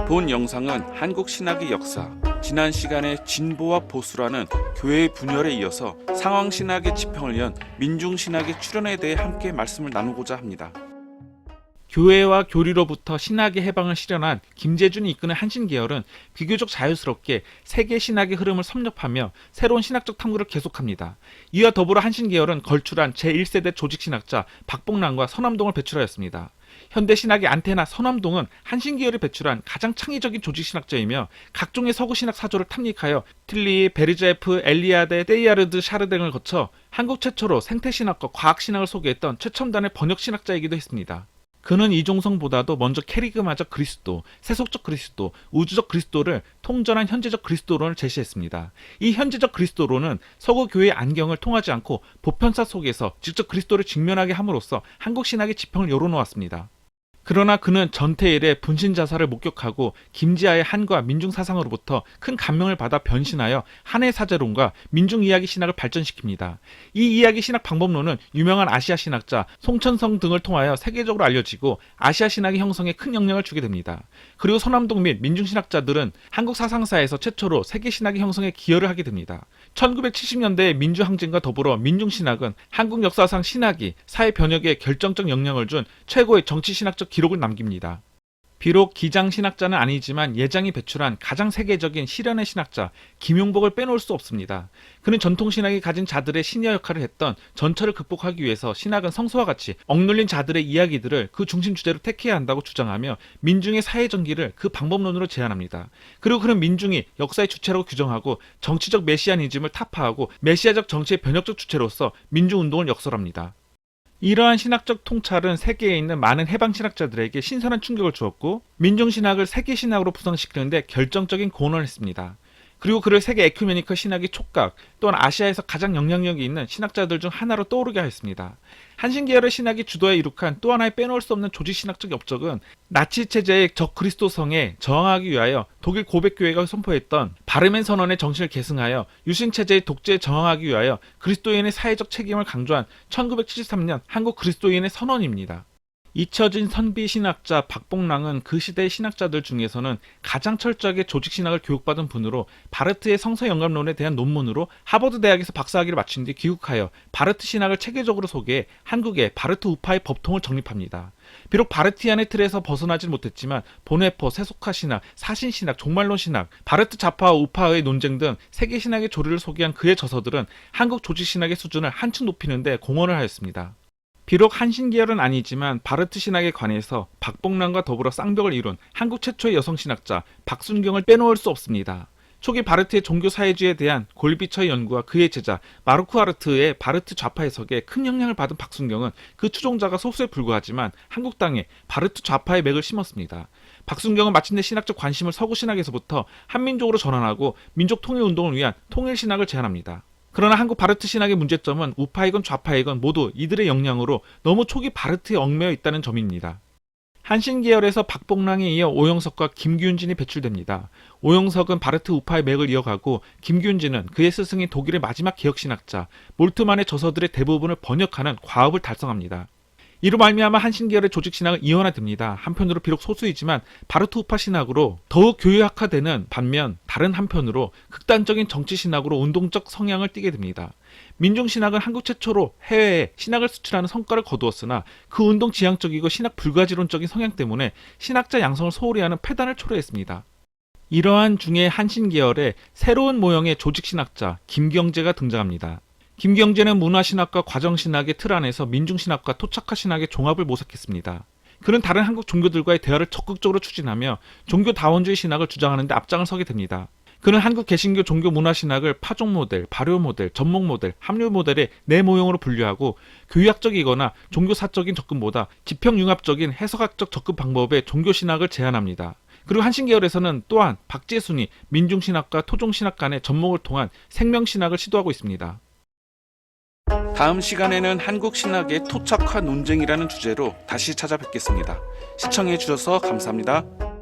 본 영상은 한국 신학의 역사, 지난 시간의 진보와 보수라는 교회의 분열에 이어서 상황신학의 지평을 연 민중신학의 출현에 대해 함께 말씀을 나누고자 합니다. 교회와 교리로부터 신학의 해방을 실현한 김재준이 이끄는 한신계열은 비교적 자유스럽게 세계 신학의 흐름을 섭렵하며 새로운 신학적 탐구를 계속합니다. 이와 더불어 한신계열은 걸출한 제1세대 조직신학자 박복랑과 서남동을 배출하였습니다. 현대 신학의 안테나 서남동은 한신계열이 배출한 가장 창의적인 조직신학자이며 각종의 서구신학 사조를 탐닉하여 틀리, 베르제프, 엘리아데, 데이아르드, 샤르댕을 거쳐 한국 최초로 생태신학과 과학신학을 소개했던 최첨단의 번역신학자이기도 했습니다. 그는 이종성보다도 먼저 캐리그마적 그리스도, 세속적 그리스도, 우주적 그리스도를 통전한 현재적 그리스도론을 제시했습니다. 이 현재적 그리스도론은 서구 교회의 안경을 통하지 않고 보편사 속에서 직접 그리스도를 직면하게 함으로써 한국 신학의 지평을 열어놓았습니다. 그러나 그는 전태일의 분신자살을 목격하고 김지하의 한과 민중사상으로부터 큰 감명을 받아 변신하여 한해 사제론과 민중이야기 신학을 발전시킵니다. 이 이야기 신학 방법론은 유명한 아시아 신학자 송천성 등을 통하여 세계적으로 알려지고 아시아 신학의 형성에 큰 영향을 주게 됩니다. 그리고 서남동 및 민중신학자들은 한국 사상사에서 최초로 세계 신학의 형성에 기여를 하게 됩니다. 1970년대의 민주항쟁과 더불어 민중신학은 한국 역사상 신학이 사회 변혁에 결정적 영향을 준 최고의 정치신학적 기록을 남깁니다. 비록 기장 신학자는 아니지만 예장이 배출한 가장 세계적인 실현의 신학자 김용복을 빼놓을 수 없습니다. 그는 전통신학이 가진 자들의 신여 역할을 했던 전철을 극복하기 위해서 신학은 성서와 같이 억눌린 자들의 이야기들을 그 중심 주제로 택해야 한다고 주장하며 민중의 사회전기를 그 방법론으로 제안합니다. 그리고 그는 민중이 역사의 주체라고 규정하고 정치적 메시아니즘을 타파하고 메시아적 정치의 변혁적 주체로서 민중운동을 역설합니다. 이러한 신학적 통찰은 세계에 있는 많은 해방신학자들에게 신선한 충격을 주었고 민중신학을 세계신학으로 부상시키는 데 결정적인 공헌을 했습니다. 그리고 그를 세계 에큐메니컬 신학의 촉각 또한 아시아에서 가장 영향력이 있는 신학자들 중 하나로 떠오르게 하였습니다. 한신계열의 신학이 주도해 이룩한 또 하나의 빼놓을 수 없는 조직신학적 업적은 나치 체제의 적그리스도성에 저항하기 위하여 독일 고백교회가 선포했던 바르멘 선언의 정신을 계승하여 유신체제의 독재에 저항하기 위하여 그리스도인의 사회적 책임을 강조한 1973년 한국 그리스도인의 선언입니다. 잊혀진 선비 신학자 박복랑은 그 시대의 신학자들 중에서는 가장 철저하게 조직신학을 교육받은 분으로 바르트의 성서영감론에 대한 논문으로 하버드 대학에서 박사학위를 마친 뒤 귀국하여 바르트 신학을 체계적으로 소개해 한국의 바르트 우파의 법통을 정립합니다. 비록 바르티안의 틀에서 벗어나질 못했지만 보네포, 세속화 신학, 사신 신학, 종말론 신학, 바르트 좌파와 우파의 논쟁 등 세계 신학의 조류를 소개한 그의 저서들은 한국 조직신학의 수준을 한층 높이는 데 공헌을 하였습니다. 비록 한신계열은 아니지만 바르트 신학에 관해서 박복랑과 더불어 쌍벽을 이룬 한국 최초의 여성신학자 박순경을 빼놓을 수 없습니다. 초기 바르트의 종교사회주의에 대한 골비처의 연구와 그의 제자 마르쿠 아르트의 바르트 좌파 해석에 큰 영향을 받은 박순경은 그 추종자가 소수에 불과하지만 한국 땅에 바르트 좌파의 맥을 심었습니다. 박순경은 마침내 신학적 관심을 서구신학에서부터 한민족으로 전환하고 민족통일운동을 위한 통일신학을 제안합니다. 그러나 한국 바르트 신학의 문제점은 우파이건 좌파이건 모두 이들의 영향으로 너무 초기 바르트에 얽매여 있다는 점입니다. 한신계열에서 박복랑에 이어 오영석과 김균진이 배출됩니다. 오영석은 바르트 우파의 맥을 이어가고 김균진은 그의 스승인 독일의 마지막 개혁신학자 몰트만의 저서들의 대부분을 번역하는 과업을 달성합니다. 이로 말미암아 한신계열의 조직신학은 이원화됩니다. 한편으로 비록 소수이지만 바르트 우파 신학으로 더욱 교회학화되는 반면 다른 한편으로 극단적인 정치신학으로 운동적 성향을 띠게 됩니다. 민중신학은 한국 최초로 해외에 신학을 수출하는 성과를 거두었으나 그 운동 지향적이고 신학 불가지론적인 성향 때문에 신학자 양성을 소홀히 하는 폐단을 초래했습니다. 이러한 중에 한신계열의 새로운 모형의 조직신학자 김경재가 등장합니다. 김경재는 문화신학과 과정신학의 틀 안에서 민중신학과 토착화신학의 종합을 모색했습니다. 그는 다른 한국 종교들과의 대화를 적극적으로 추진하며 종교다원주의 신학을 주장하는 데 앞장을 서게 됩니다. 그는 한국 개신교 종교 문화신학을 파종 모델, 발효 모델, 접목 모델, 합류 모델의 네 모형으로 분류하고 교육학적이거나 종교사적인 접근보다 지평융합적인 해석학적 접근 방법의 종교신학을 제안합니다. 그리고 한신계열에서는 또한 박재순이 민중신학과 토종신학 간의 접목을 통한 생명신학을 시도하고 있습니다. 다음 시간에는 한국 신학의 토착화 논쟁이라는 주제로 다시 찾아뵙겠습니다. 시청해 주셔서 감사합니다.